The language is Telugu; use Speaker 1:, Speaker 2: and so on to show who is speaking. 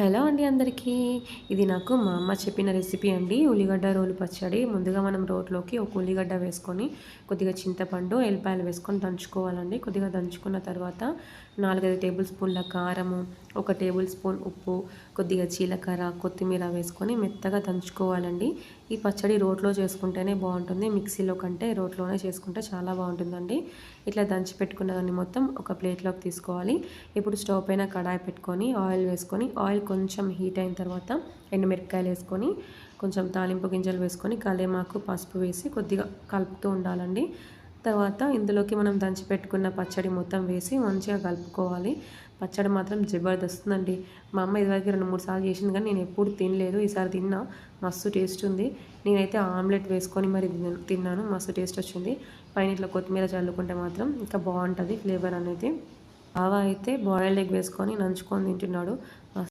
Speaker 1: హలో అండి అందరికీ. ఇది నాకు మా అమ్మ చెప్పిన రెసిపీ అండి. ఉల్లిగడ్డ రోలు పచ్చడి. ముందుగా మనం రోట్లోకి ఒక ఉల్లిగడ్డ వేసుకొని, కొద్దిగా చింతపండు, ఎల్లిపాయలు వేసుకొని దంచుకోవాలండి. కొద్దిగా దంచుకున్న తర్వాత 4, 5 టేబుల్ స్పూన్ల కారము, 1 టేబుల్ స్పూన్ ఉప్పు, కొద్దిగా జీలకర్ర, కొత్తిమీర వేసుకొని మెత్తగా దంచుకోవాలండి. ఈ పచ్చడి రోట్లో చేసుకుంటేనే బాగుంటుంది. మిక్సీలో కంటే రోట్లోనే చేసుకుంటే చాలా బాగుంటుందండి. ఇట్లా దంచి పెట్టుకున్న దాన్ని మొత్తం ఒక ప్లేట్లోకి తీసుకోవాలి. ఇప్పుడు స్టవ్ పైన కడాయి పెట్టుకొని ఆయిల్ వేసుకొని, ఆయిల్ కొంచెం హీట్ అయిన తర్వాత ఎండుమిరపకాయలు వేసుకొని, కొంచెం తాలింపు గింజలు వేసుకొని, కలేమాకు, పసుపు వేసి కొద్దిగా కలుపుతూ ఉండాలండి. తర్వాత ఇందులోకి మనం దంచి పెట్టుకున్న పచ్చడి మొత్తం వేసి మంచిగా కలుపుకోవాలి. పచ్చడి మాత్రం జబర్దస్తుందండి. మా అమ్మ ఇదివరకు 2, 3 సార్లు చేసింది కానీ నేను ఎప్పుడు తినలేదు. ఈసారి తిన్నా, మస్తు టేస్ట్ ఉంది. నేనైతే ఆమ్లెట్ వేసుకొని మరి తిన్నాను, మస్తు టేస్ట్ వచ్చింది. పైన ఇట్లా కొత్తిమీర చల్లుకుంటే మాత్రం ఇంకా బాగుంటుంది ఫ్లేవర్ అనేది. బావ అయితే బాయిల్డ్ ఎగ్ వేసుకొని నంచుకొని తింటున్నాడు.